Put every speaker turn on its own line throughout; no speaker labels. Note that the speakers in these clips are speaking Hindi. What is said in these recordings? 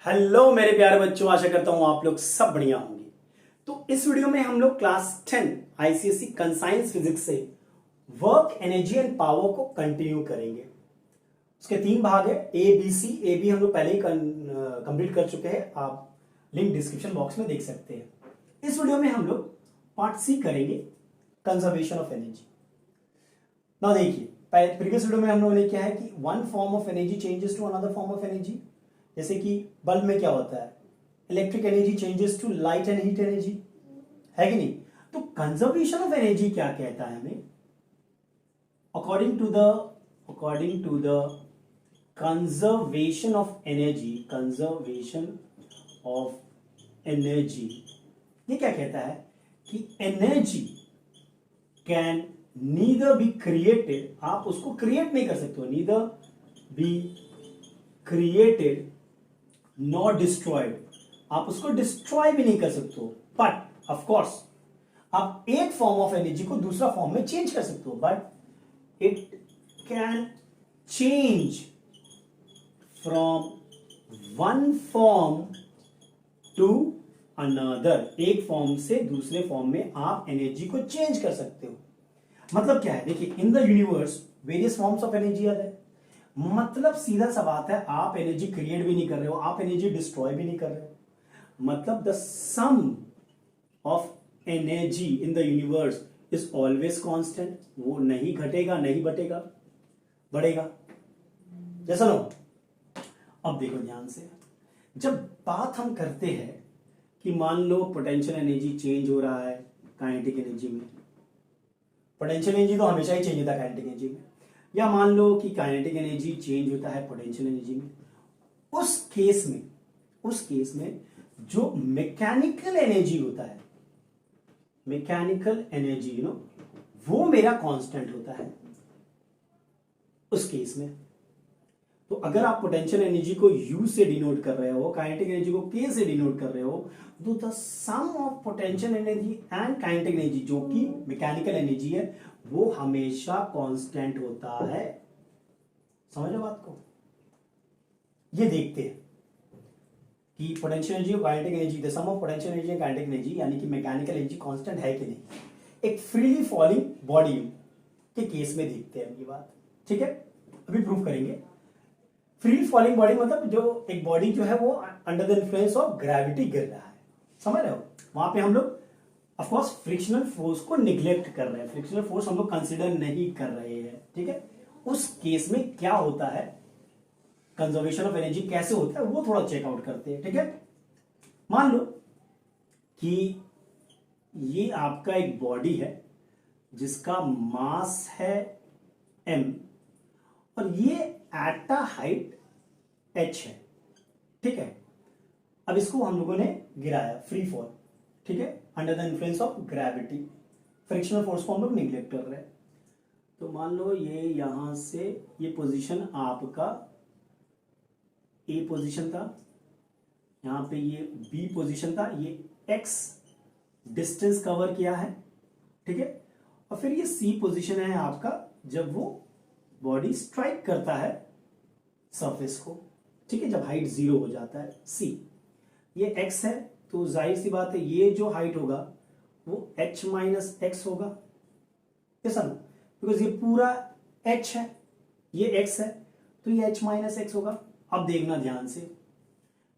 हेलो मेरे प्यारे बच्चों, आशा करता हूं आप लोग सब बढ़िया होंगे। तो इस वीडियो में हम लोग क्लास 10 आईसीएसई कंसाइंस फिजिक्स से वर्क एनर्जी एंड पावर को कंटिन्यू करेंगे। उसके 3 भाग है, A B C. A B हम लोग पहले ही कंप्लीट कर चुके हैं, आप लिंक डिस्क्रिप्शन बॉक्स में देख सकते हैं। इस वीडियो में हम लोग पार्ट सी करेंगे, कंजर्वेशन ऑफ एनर्जी। ना देखिए, प्रीवियस वीडियो में हम लोगों ने क्या है कि one form of energy changes to another form of energy. जैसे कि बल्ब में क्या होता है, electric energy changes to light and heat energy, है कि नहीं। तो कंजर्वेशन ऑफ एनर्जी क्या कहता है हमें, according to the conservation of energy, ये क्या कहता है कि energy can neither be created, आप उसको क्रिएट नहीं कर सकते हो, neither be created not destroyed, आप उसको डिस्ट्रॉय भी नहीं कर सकते हो। बट ऑफ कोर्स आप एक फॉर्म ऑफ एनर्जी को दूसरा फॉर्म में चेंज कर सकते हो, but it can change from one form to another, एक फॉर्म से दूसरे फॉर्म में आप एनर्जी को चेंज कर सकते हो। मतलब क्या है, देखिए, in the universe various forms of energy are there. मतलब सीधा सा बात है, आप एनर्जी क्रिएट भी नहीं कर रहे हो, आप एनर्जी डिस्ट्रॉय भी नहीं कर रहे हो। मतलब the sum of energy in the universe is always constant, वो नहीं घटेगा, नहीं बटेगा, बढ़ेगा। जैसा लो, अब देखो ध्यान से, जब बात हम करते हैं कि मान लो पोटेंशियल एनर्जी चेंज हो रहा है काइनेटिक एनर्जी में, पोटेंशियल एनर्जी तो हमेशा ही चेंज होता है काइनेटिक एनर्जी में, या मान लो कि काइनेटिक एनर्जी चेंज होता है पोटेंशियल एनर्जी में, उस केस में जो मैकेनिकल एनर्जी होता है, मैकेनिकल एनर्जी वो मेरा कांस्टेंट होता है उस केस में। तो अगर आप पोटेंशियल एनर्जी को U से डिनोट कर रहे हो, काइनेटिक एनर्जी को K से डिनोट कर रहे हो, तो the sum of potential energy and kinetic energy, जो कि मैकेनिकल एनर्जी है, वो हमेशा कांस्टेंट होता है। समझ लो बात को। ये देखते हैं कि पोटेंशियल एनर्जी और kinetic energy, the sum of potential energy and kinetic energy, यानी कि मैकेनिकल एनर्जी कांस्टेंट है कि नहीं। एक फ्रीली फॉलिंग बॉडी के केस में देखते हैं ये बात, ठीक है। अभी प्रूव करेंगे। फ्री फॉलिंग बॉडी मतलब जो एक बॉडी जो है वो under the influence of gravity गिर रहा है, समझ रहे हो। वहां पे हम लोग ऑफ कोर्स फ्रिक्शनल फोर्स को निग्लेक्ट कर रहे हैं, फ्रिक्शनल फोर्स हम लोग कंसीडर नहीं कर रहे हैं, ठीक है। उस केस में क्या होता है, कंजर्वेशन ऑफ एनर्जी कैसे होता है, वो थोड़ा चेकआउट करते हैं, ठीक है। मान लो कि ये आपका एक बॉडी है जिसका मास है m, और ये एट अ हाइट h है, ठीक है। अब इसको हम लोगों ने गिराया, फ्री फॉल, ठीक है, under the influence of gravity, frictional force को हम लोग निग्लेक्ट कर रहे हैं। तो मान लो ये यहां से, ये पोजीशन आपका ए पोजीशन था, यहां पे ये बी पोजीशन था, ये x डिस्टेंस कवर किया है, ठीक है। और फिर ये सी पोजीशन है आपका, जब वो बॉडी स्ट्राइक करता है सरफेस को, ठीक है, जब हाइट 0 हो जाता है c। ये x है, तो जाहिर सी बात है ये जो हाइट होगा वो h माइनस एक्स होगा, कैसा ना, बिकॉज ये पूरा h है, ये x है, तो ये h माइनस एक्स होगा। अब देखना ध्यान से,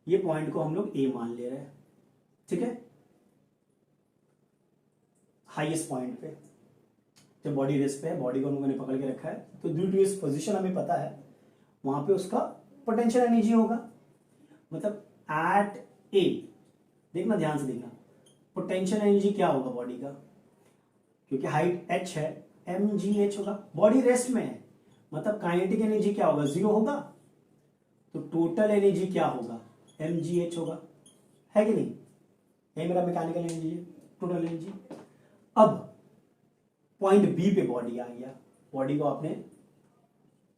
ये पॉइंट को हम लोग a मान ले रहे हैं, ठीक है, हाईएस्ट पॉइंट पे, जब बॉडी रेस्ट पे है, बॉडी को हम लोगों ने पकड़ के रखा है, तो ड्यू टू इस पोजीशन हमें पता है वहां पे उसका पोटेंशियल एनर्जी होगा। मतलब एट ए, देखना ध्यान से देखना, पोटेंशियल एनर्जी क्या होगा बॉडी का, क्योंकि हाइट h है, mgh होगा, बॉडी रेस्ट में है, मतलब काइनेटिक एनर्जी क्या होगा, 0 होगा, तो टोटल एनर्जी क्या होगा, mgh होगा, है कि नहीं। ये मेरा मैकेनिकल एनर्जी है, टोटल एनर्जी। अब पॉइंट बी पे बॉडी आ गया, बॉडी को आपने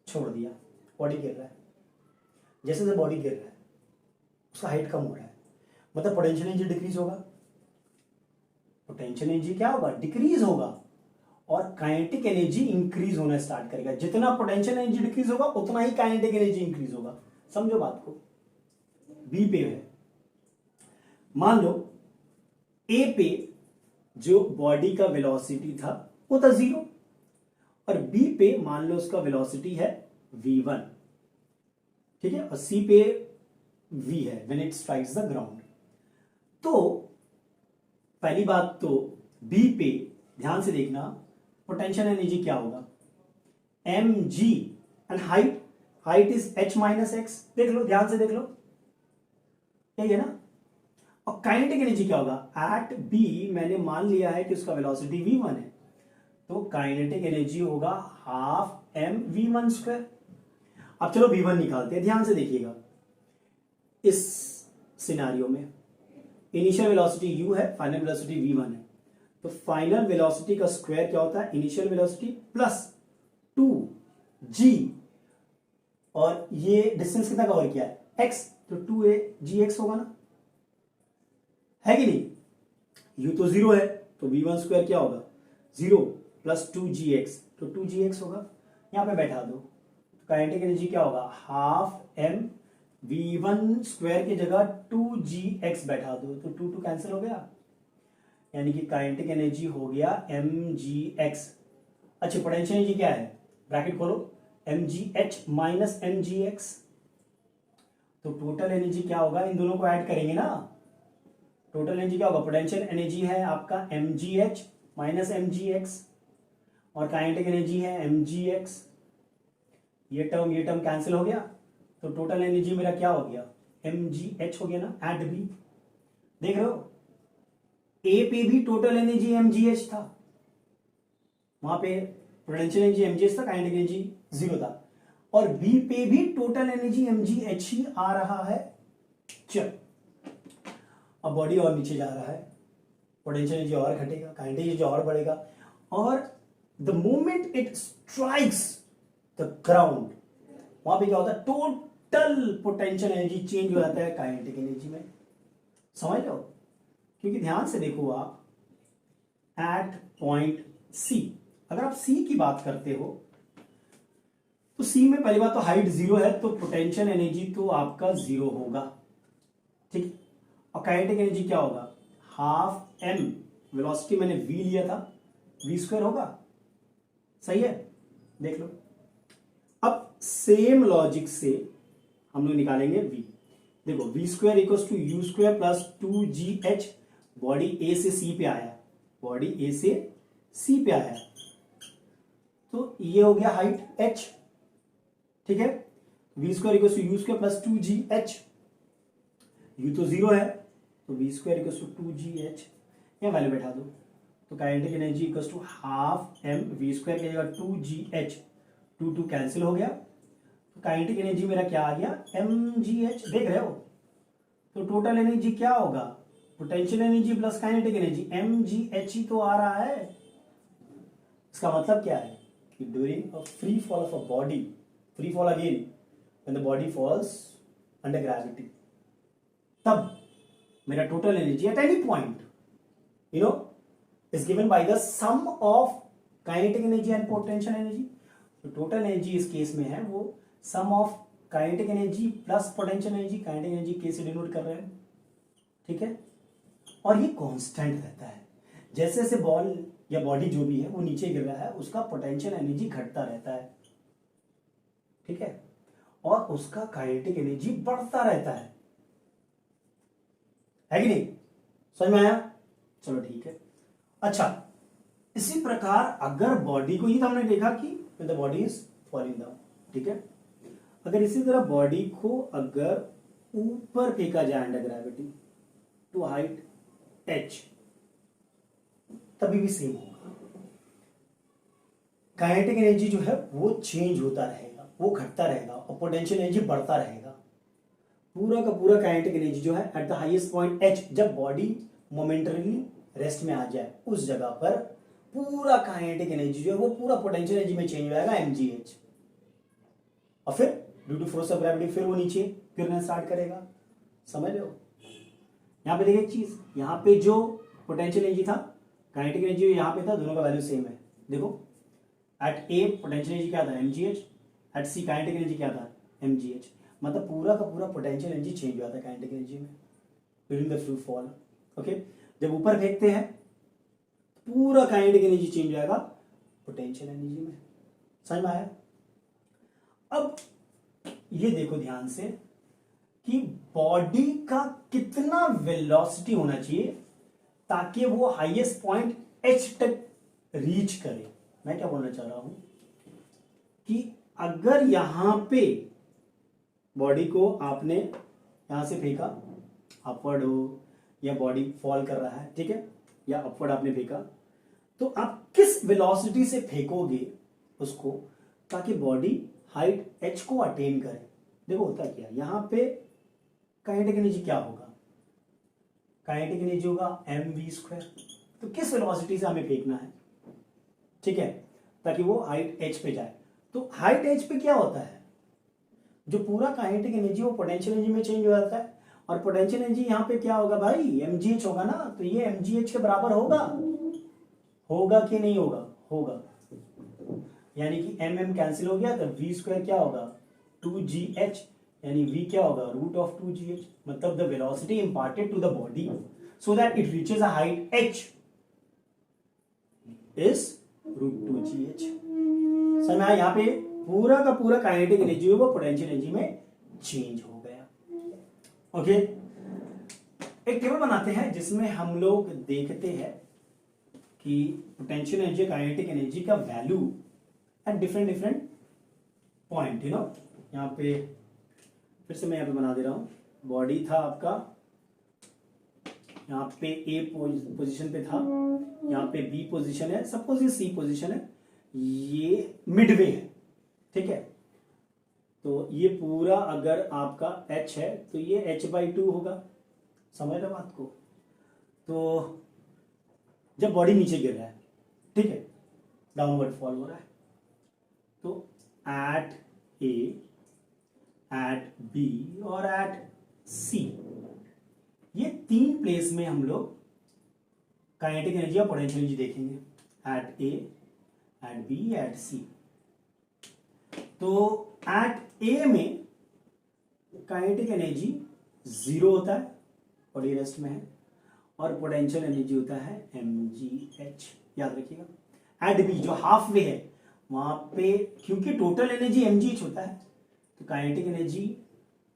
छोड़ दिया, बॉडी गिर रहा है, जैसे जैसे बॉडी गिर रहा है उसका हाइट कम हो रहा है, मतलब पोटेंशियल एनर्जी डिक्रीज होगा, पोटेंशियल एनर्जी क्या होगा, डिक्रीज होगा, और काइनेटिक एनर्जी इंक्रीज होना स्टार्ट करेगा। जितना पोटेंशियल एनर्जी डिक्रीज होगा उतना ही काइनेटिक एनर्जी इंक्रीज होगा, समझो बात को। बी पे है, मान लो ए पे जो बॉडी का वेलोसिटी था वो था 0 और बी पे मान लो उसका वेलोसिटी है v1, ठीक है, और सी पे v है when it strikes the ground. तो पहली बात तो बी पे ध्यान से देखना पोटेंशियल एनर्जी क्या होगा, mg and height is h minus x, देख लो ध्यान से देख लो, यही है ना। और काइनेटिक एनर्जी क्या होगा, एट बी मैंने मान लिया है कि उसका वेलोसिटी v1 है, तो काइनेटिक एनर्जी होगा हाफ m v1 स्क्वायर। अब चलो v1 निकालते हैं, ध्यान से देखिएगा, इस सिनारियो में इनिशियल वेलोसिटी u है, फाइनल वेलोसिटी v1 है, तो फाइनल वेलोसिटी का स्क्वायर क्या होता है, इनिशियल वेलोसिटी प्लस 2g, और ये डिस्टेंस कितना कवर किया है x, तो 2a gx होगा ना, है कि नहीं। u तो 0 है तो v1 स्क्वायर क्या होगा 0 प्लस 2gx, तो 2gx होगा, यहां पे बैठा दो, तो काइनेटिक एनर्जी क्या होगा हाफ m v1 स्क्वायर की जगह 2gx बैठा दो, तो 2 कैंसिल हो गया, यानी कि काइनेटिक एनर्जी हो गया mgx। अच्छा पोटेंशियल एनर्जी क्या है, ब्रैकेट खोलो, mgh माइनस mgx, तो टोटल एनर्जी क्या होगा, इन दोनों को ऐड करेंगे ना, टोटल एनर्जी क्या होगा, पोटेंशियल एनर्जी है आपका mgh माइनस mgx और काइनेटिक एनर्जी है mgx, ये टर्म कैंसिल हो गया, तो टोटल एनर्जी मेरा क्या हो गया mgh हो गया ना, एट बी, देख रहे हो ए पे भी टोटल एनर्जी mgh था, वहां पे पोटेंशियल एनर्जी mgh था, काइनेटिक एनर्जी 0 था, और बी पे भी टोटल एनर्जी mgh ही आ रहा है। चल अब बॉडी और नीचे जा रहा है, पोटेंशियल एनर्जी और घटेगा, काइनेटिक एनर्जी और बढ़ेगा, और the moment it strikes the ground वहां पे क्या होता है, टोटल पोटेंशियल एनर्जी चेंज हो जाता है काइनेटिक एनर्जी में, समझ लो। क्योंकि ध्यान से देखो आप, एट पॉइंट सी, अगर आप सी की बात करते हो तो सी में पहली बात तो हाइट 0 है, तो पोटेंशियल एनर्जी तो आपका 0 होगा, ठीक है, और काइनेटिक एनर्जी क्या होगा हाफ m, वेलोसिटी मैंने v लिया था, v स्क्वायर होगा, सही है, देख लो। अब सेम लॉजिक से हम लोग निकालेंगे v, देखो v square equals to u square plus 2gh, body A से सी पे आया, बॉडी ए से सी पे आया, तो ये हो गया हाइट h, ठीक है, v square equals to u square plus 2gh, u तो 0 है तो v square equals to 2gh, ये वैल्यू बैठा दो, तो kinetic energy equals to half m v square की जगह 2gh, 2 कैंसिल हो गया, तो काइनेटिक एनर्जी मेरा क्या आ गया mgh, देख रहे हो, तो टोटल एनर्जी क्या होगा, potential energy plus kinetic energy mgh ही तो आ रहा है। इसका मतलब क्या है कि during a free fall of a body, free fall again when the body falls under gravity, तब मेरा total energy at any point you know is given by the sum of kinetic energy and potential energy. तो टोटल एनर्जी इस केस में है वो sum of kinetic energy plus potential energy, kinetic energy के से डिनोट कर रहे हैं, ठीक है, और ये कांस्टेंट रहता है, जैसे जैसे बॉल या बॉडी जो भी है वो नीचे गिर रहा है उसका पोटेंशियल एनर्जी घटता रहता है, ठीक है, और उसका काइनेटिक एनर्जी बढ़ता रहता है कि नहीं, समझ में आया, चलो ठीक है। अच्छा इसी प्रकार अगर बॉडी को, ये तो हमने देखा कि the body is falling down, ठीक है, अगर इसी तरह बॉडी को अगर ऊपर फेंका जाए under gravity to height h, तभी भी सेम होगा, काइनेटिक एनर्जी जो है वो चेंज होता रहेगा, वो घटता रहेगा, और पोटेंशियल एनर्जी बढ़ता रहेगा, पूरा का पूरा काइनेटिक एनर्जी जो है at the highest point h, जब बॉडी मोमेंटरीली रेस्ट में आ जाए उस जगह पर पूरा काइनेटिक एनर्जी जो है वो पूरा पोटेंशियल एनर्जी में चेंज हो जाएगा mgh, और फिर due to force of gravity फिर वो नीचे गिरना स्टार्ट करेगा, समझ रहे हो। यहाँ पे देखिए एक चीज, यहाँ पे जो पोटेंशियल एनर्जी था, काइनेटिक एनर्जी यहाँ पे था, दोनों का वैल्यू सेम है, देखो एट ए पोटेंशियल एनर्जी क्या था mgh, एट सी काइनेटिक एनर्जी क्या था mgh, मतलब पूरा का पूरा पोटेंशियल एनर्जी चेंज हो जाता है काइनेटिक एनर्जी में during the free fall. Okay, जब ऊपर फेंकते हैं पूरा काइनेटिक एनर्जी चेंज हो जाएगा पोटेंशियल एनर्जी में। समझ में आया? अब ये देखो ध्यान से कि बॉडी का कितना वेलोसिटी होना चाहिए ताकि वो हाईएस्ट पॉइंट एच तक रीच करे। मैं क्या बोलना चाह रहा हूं कि अगर यहां पे बॉडी को आपने यहां से फेंका, अपवर्ड हो या बॉडी फॉल कर रहा है, ठीक है, या अपवर्ड आपने फेंका, तो आप किस वेलोसिटी से फेंकोगे उसको ताकि बॉडी हाइट एच को अटेन करे। देखो होता क्या, यहां पे काइनेटिक एनर्जी क्या होगा, काइनेटिक एनर्जी होगा mv²। तो किस वेलोसिटी से हमें फेंकना है, ठीक है, ताकि वो हाइट एच पे जाए। तो हाइट एच पे क्या होता है, जो पूरा काइनेटिक एनर्जी वो पोटेंशियल एनर्जी में चेंज हो जाता है, और पोटेंशियल एनर्जी यहाँ पे क्या होगा भाई, mgh होगा ना। तो ये mgh के बराबर होगा कि नहीं होगा, होगा। यानी कि mm कैंसिल हो गया तो v² क्या होगा 2gh, यानी v क्या होगा √2gh। मतलब the velocity imparted to the body so that it reaches a height h is √2gh। समझ में आया? यहाँ पे पूरा का पूरा काइनेटिक एनर्जी वो पोटेंशियल एनर्जी में चेंज हो गया। ओके, एक टेबल बनाते हैं जिसमें हम लोग देखते हैं कि पोटेंशियल एनर्जी काइनेटिक एनर्जी का value at different different point. यहाँ पे फिर से मैं यहाँ पे बना दे रहा हूं, बॉडी था आपका यहाँ पे ए पोजीशन पे था, यहाँ पे बी पोजीशन है, सपोज ये सी पोजीशन है, ये मिडवे है, ठीक है। तो ये पूरा अगर आपका h है तो ये h/2 होगा। समझ रहे बात को? तो जब बॉडी नीचे गिर रहा है, ठीक है, डाउनवर्ड फॉल हो रहा है, तो एट ए, एट बी और एट सी, ये तीन प्लेस में हम लोग काइनेटिक एनर्जी और पोटेंशियल एनर्जी देखेंगे, एट ए, एट बी, एट सी। तो एट ए में काइनेटिक एनर्जी 0 होता है, बॉडी रेस्ट में है, और पोटेंशियल एनर्जी होता है mgh, याद रखिएगा। एट बी जो हाफ वे है वहां पे, क्योंकि टोटल एनर्जी mgh होता है, तो काइनेटिक एनर्जी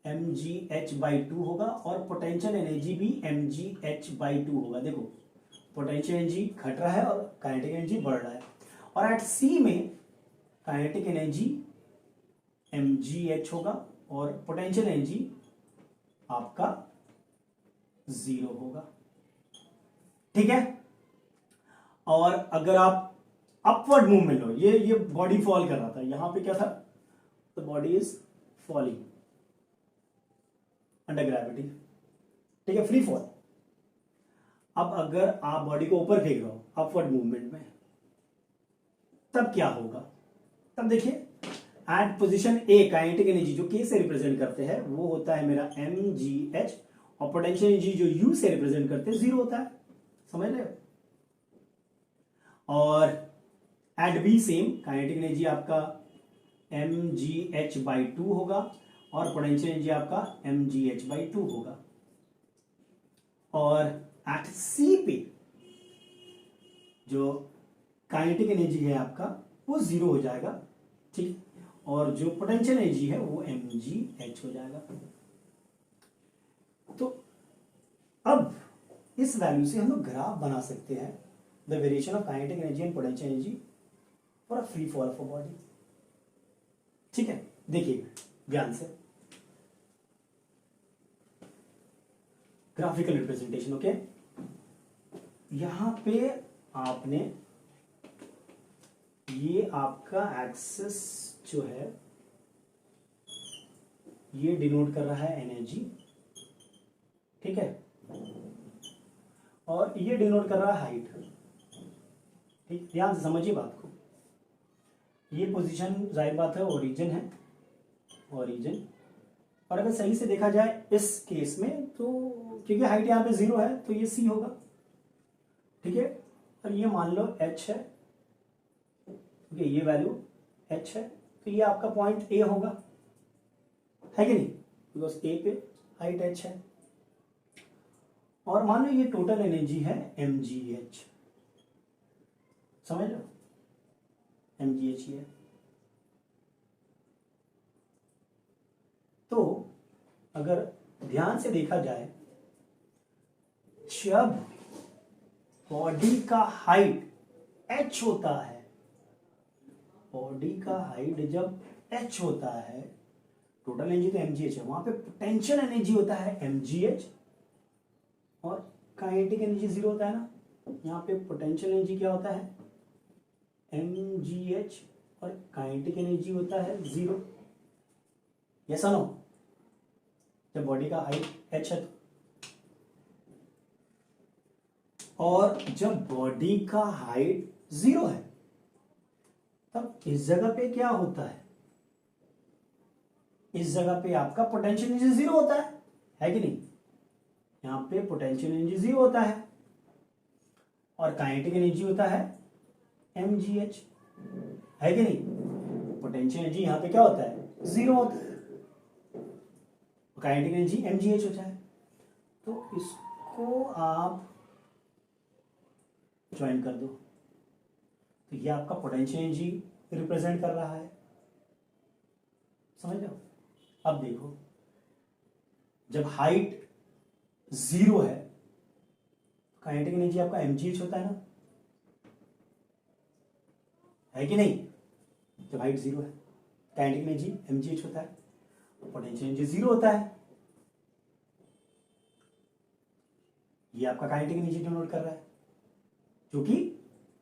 mgh/2 होगा और पोटेंशियल एनर्जी भी mgh/2 होगा। देखो पोटेंशियल एनर्जी घट रहा है और काइनेटिक एनर्जी बढ़ रहा है। और एट सी में काइनेटिक एनर्जी mgh होगा और पोटेंशियल एनर्जी आपका 0 होगा, ठीक है। और अगर आप अपवर्ड मूवमेंट लो, ये बॉडी फॉल कर रहा था, यहां पे क्या था, the body is falling under gravity, ठीक है, फ्री फॉल। अब अगर आप बॉडी को ऊपर फेंक रहे हो अपवर्ड मूवमेंट में, तब क्या होगा, तब देखिए eight position A kinetic energy जो के से रिप्रेजेंट करते हैं वो होता है मेरा mgh, और पोटेंशियल एनर्जी जो u से रिप्रेजेंट करते हैं 0 होता है। समझ रहे हो? और at B same, kinetic energy आपका mgh/2 होगा और पोटेंशियल एनर्जी आपका mgh/2 होगा। और एट सी पे जो काइनेटिक एनर्जी है आपका वो 0 हो जाएगा, ठीक, और जो पोटेंशियल एनर्जी है वो mgh हो जाएगा। तो अब इस वैल्यू से हम लोग ग्राफ बना सकते हैं, the variation of kinetic energy and potential energy for a free fall of a body, ठीक है। देखिए ध्यान से, ग्राफिकल रिप्रेजेंटेशन, ओके। यहां पे आपने ये आपका एक्सेस जो है ये डिनोट कर रहा है एनर्जी, ठीक है, और ये डिनोट कर रहा है हाइट, ठीक। ध्यान से समझिए बात को, ये पोजीशन जाहिर बात है ओरिजिन है, ओरिजिन। और अगर सही से देखा जाए इस केस में तो क्योंकि हाइट यहाँ पे 0 है तो ये सी होगा, ठीक है। और ये मान लो h है, ये वैल्यू h है, तो ये आपका पॉइंट ए होगा, है कि नहीं, बिकॉज ए पे हाइट h है। और मान लो ये टोटल एनर्जी है mgh, समझ लो mgh ये। तो अगर ध्यान से देखा जाए, जब बॉडी का हाइट h होता है, बॉडी का हाइट जब h होता है, टोटल एनर्जी तो mgh है, वहां पे पोटेंशियल एनर्जी होता है mgh और काइनेटिक एनर्जी जीरो होता है ना। यहाँ पे पोटेंशियल एनर्जी क्या होता है mgh और काइनेटिक एनर्जी होता है जीरो। यस और नो, जब बॉडी का हाइट h है तो। और जब बॉडी का हाइट जीरो है तब इस जगह पे क्या होता है, इस जगह पे आपका पोटेंशियल एनर्जी जीरो होता है कि नहीं। यहां पे पोटेंशियल एनर्जी जीरो होता है और काइनेटिक एनर्जी होता है mgh, है कि नहीं। पोटेंशियल एनर्जी यहां पे क्या होता है, जीरो होता है, काइनेटिक एनर्जी mgh होता है। तो इसको आप ज्वाइन कर दो, तो ये आपका पोटेंशियल एनर्जी रिप्रेजेंट कर रहा है, समझ लो। अब देखो, जब हाइट जीरो है, काइनेटिक एनर्जी आपका mgh होता है ना, है कि नहीं। जब हाइट जीरो है, काइनेटिक एनर्जी mgh होता है, पोटेंशियल एनर्जी जीरो होता है। ये आपका काइनेटिक एनर्जी डिनोट कर रहा है, जो कि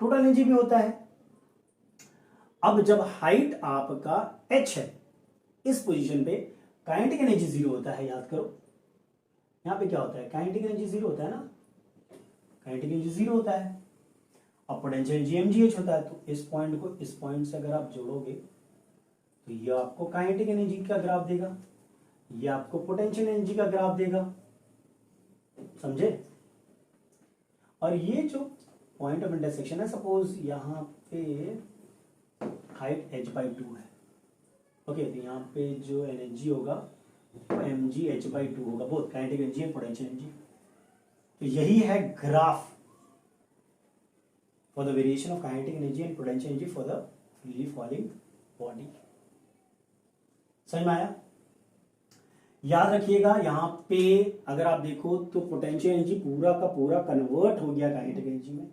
टोटल एनर्जी भी होता है। अब जब हाइट आपका h है, इस पोजीशन पे काइनेटिक एनर्जी जीरो होता है, याद करो। यहां पे क्या होता है, काइनेटिक एनर्जी जीरो होता है ना, काइनेटिक एनर्जी जीरो होता है और पोटेंशियल एनर्जी mgh होता है। तो इस पॉइंट को इस पॉइंट से अगर आप जोड़ोगे तो ये आपको काइनेटिक एनर्जी का ग्राफ देगा, ये आपको पोटेंशियल एनर्जी का ग्राफ देगा, समझे। और ये जो पॉइंट ऑफ इंटरसेक्शन है, सपोज यहाँ पे हाइट h/2 है, ओके, तो यहाँ पे जो एनर्जी होगा वो mgh/2 होगा, both kinetic energy and potential energy. तो यही है graph for the variation of kinetic energy and potential energy for the freely falling body. समझ में आया। याद रखिएगा, यहाँ पे अगर आप देखो तो पोटेंशियल एनर्जी पूरा का पूरा कन्वर्ट हो गया काइनेटिक एनर्जी में।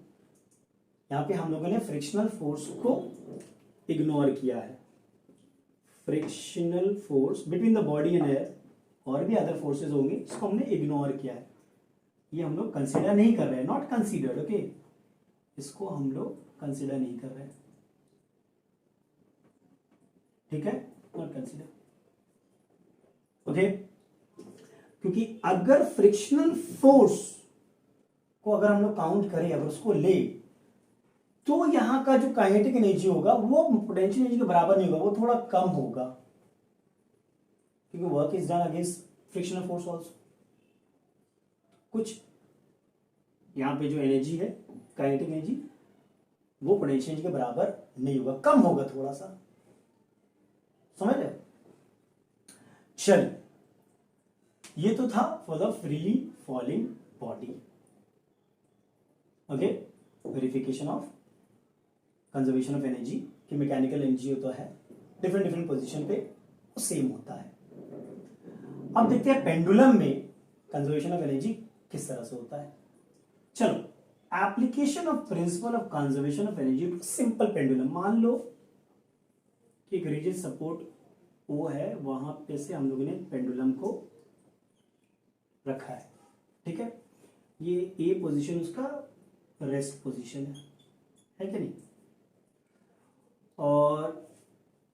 यहाँ पे हम लोगों ने फ्रिक्शनल फोर्स को इग्नोर किया है, frictional force between the body and air, और भी अदर फोर्सेस होंगे, इसको हमने इग्नोर किया है। ये हम लोग कंसिडर नहीं कर रहे हैं, नॉट कंसिडर्ड, ओके, इसको हम लोग कंसिडर नहीं कर रहे हैं, ठीक है, नॉट कंसिडर, ओके। क्योंकि अगर फ्रिक्शनल फोर्स को अगर हम लोग काउंट करें, अगर उसको ले, तो यहां का जो काइनेटिक एनर्जी होगा वो पोटेंशियल एनर्जी के बराबर नहीं होगा, वो थोड़ा कम होगा, क्योंकि work is done against frictional force also. कुछ यहां पे जो एनर्जी है, काइनेटिक एनर्जी, वो पोटेंशियल एनर्जी के बराबर नहीं होगा, कम होगा थोड़ा सा, समझ रहे। चल, ये तो था for the freely falling body, okay. Verification of conservation of energy कि मैकेनिकल एनर्जी होता है डिफरेंट डिफरेंट पोजीशन पे वो सेम होता है। अब देखते हैं पेंडुलम में कंजर्वेशन ऑफ एनर्जी किस तरह से होता है। चलो, application of principle of conservation of energy to simple pendulum. मान लो कि एक रिजिड सपोर्ट वो है, वहां पे से हम लोगों ने पेंडुलम को रखा है, ठीक है। ये ए पोजीशन उसका रेस्ट पोजीशन है कि नहीं। और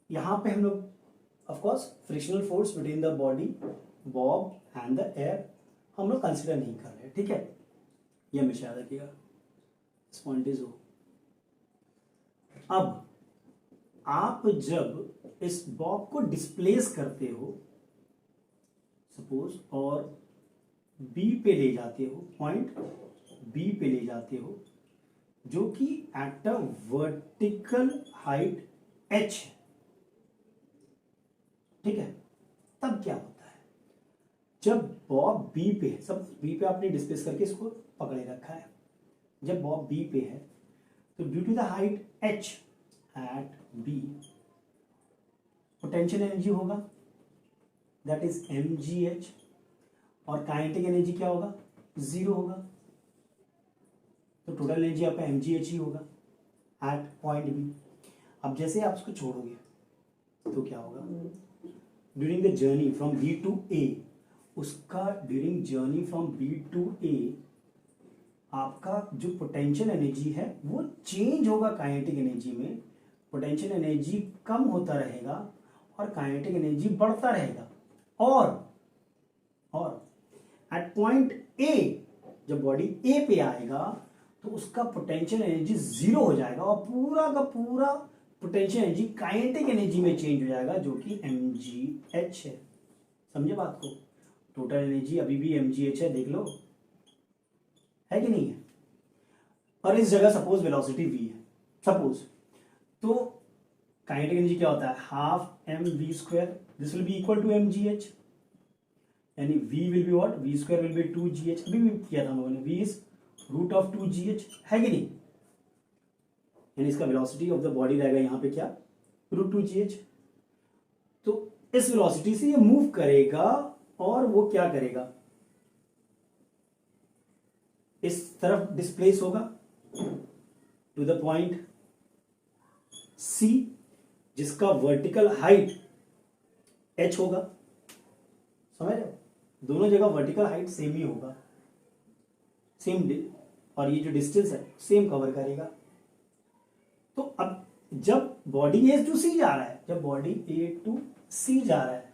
यहां पे हम लोग of course frictional force between the body, Bob and the air हम लोग कंसिडर नहीं कर रहे, ठीक है। ये हमेशा याद रखिएगा, इस पॉइंट इज हो। अब आप जब इस बॉब को डिस्प्लेस करते हो सपोज, और बी पे ले जाते हो, पॉइंट बी पे ले जाते हो, जो कि at a vertical height h है, ठीक है। तब क्या होता है, जब बॉब बी पे है, सब बी पे आपने डिस्प्लेस करके इसको पकड़े रखा है, जब बॉब बी पे है तो due to the height h at B potential energy होगा दैट इज mgh, और काइनेटिक एनर्जी क्या होगा, 0 होगा। तो टोटल एनर्जी आपका mgh ही होगा एट पॉइंट बी। अब जैसे आप उसको छोड़ोगे तो क्या होगा, during the journey from B to A, उसका during journey from B to A आपका जो पोटेंशियल एनर्जी है वो चेंज होगा काइनेटिक एनर्जी में। पोटेंशियल एनर्जी कम होता रहेगा और काइनेटिक एनर्जी बढ़ता रहेगा। और एट पॉइंट ए, जब बॉडी ए पे आएगा तो उसका पोटेंशियल एनर्जी 0 हो जाएगा और पूरा का पूरा पोटेंशियल एनर्जी काइनेटिक एनर्जी में चेंज हो जाएगा जो कि mgh है। समझे बात को? टोटल एनर्जी अभी भी mgh है, देख लो, है कि नहीं है। और इस जगह सपोज वेलोसिटी v है, सपोज, तो काइनेटिक एनर्जी क्या होता है, half mv square, this will be equal to mgh, यानी v will be what, v square will be 2gh, अभी भी किया था हम लोगों ने, v is root of 2gh, है कि नहीं। यानी इसका वेलोसिटी ऑफ द बॉडी रहेगा यहाँ पे क्या, रूट 2gh। तो इस वेलोसिटी से ये मूव करेगा और वो क्या करेगा, इस तरफ डिस्प्लेस होगा टू द पॉइंट C, जिसका वर्टिकल हाइट h होगा। समझ रहे हो, दोनों जगह वर्टिकल हाइट सेम ही होगा, सेम, और ये जो डिस्टेंस है सेम कवर करेगा। तो अब जब बॉडी A टू C जा रहा है, जब बॉडी A टू C जा रहा है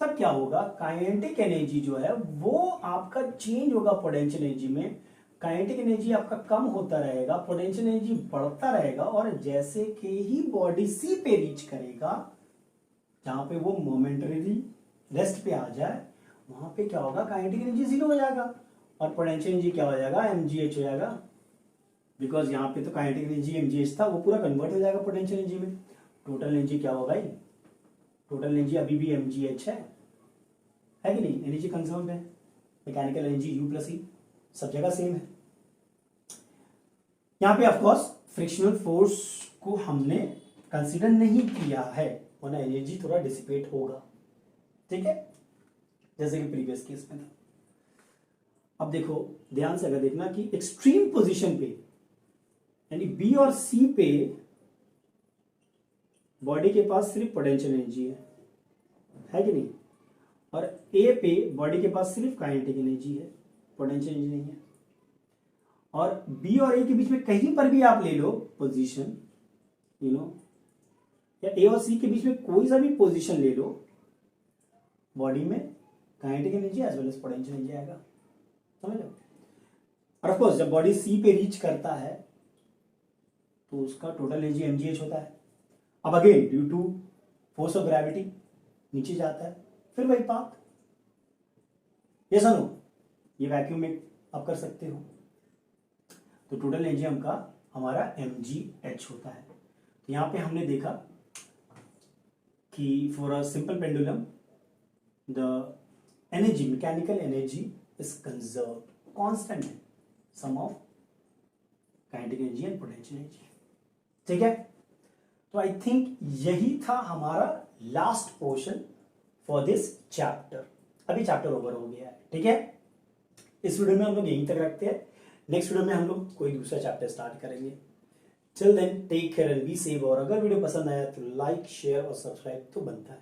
तब क्या होगा, काइनेटिक एनर्जी जो है वो आपका चेंज होगा पोटेंशियल एनर्जी में। काइनेटिक एनर्जी आपका कम होता रहेगा, पोटेंशियल एनर्जी बढ़ता रहेगा, और जैसे कि ही बॉडी C पे रीच करेगा, जहां पे वो मोमेंटरी रेस्ट पे आ जाए, वहां पे क्या होगा, काइनेटिक एनर्जी 0 हो जाएगा और पोटेंशियल एनर्जी क्या हो जाएगा, mgh हो जाएगा। बिकॉज यहाँ पे तो काइनेटिक एनर्जी mgh था, वो पूरा कन्वर्ट हो जाएगा पोटेंशियल एनर्जी में। टोटल एनर्जी क्या होगा भाई, टोटल एनर्जी अभी भी mgh है कि नहीं, एनर्जी कंजर्व है। Mechanical energy U plus E सब जगह सेम है। यहाँ पे ऑफकोर्स फ्रिक्शनल फोर्स को हमने कंसीडर नहीं किया है, वरना एनर्जी थोड़ा डिसिपेट होगा, ठीक है, जैसे कि प्रीवियस केस में था। अब देखो ध्यान से, अगर देखना कि एक्सट्रीम पोजीशन पे, यानी B और C पे बॉडी के पास सिर्फ पोटेंशियल एनर्जी है कि नहीं, और A पे बॉडी के पास सिर्फ काइनेटिक एनर्जी है, पोटेंशियल एनर्जी नहीं है। और B और A के बीच में कहीं पर भी आप ले लो पोजीशन, यू नो, या A और C के बीच में कोई सा भी पोजीशन ले लो, बॉडी में kinetic energy as well as potential energy आएगा। समझ लो। और ऑफ कोर्स जब बॉडी C पे रीच करता है तो उसका टोटल एनर्जी mgh होता है। अब again due to force of gravity नीचे जाता है, फिर वही पाथ, ये सुनो, ये वैक्यूम में आप कर सकते हो। तो टोटल एनर्जी हमारा mgh होता है। तो यहां पे हमने देखा कि for a simple pendulum the energy, mechanical energy is conserve, constant है, sum of kinetic energy and potential energy, ठीक है। तो आई थिंक यही था हमारा last portion for this chapter. अभी चैप्टर ओवर हो गया है, ठीक है। इस वीडियो में हम लोग यहीं तक रखते हैं, नेक्स्ट वीडियो में हम लोग कोई दूसरा चैप्टर स्टार्ट करेंगे। Till then take care and be safe. और अगर वीडियो पसंद आया तो लाइक, शेयर और सब्सक्राइब तो बनता है।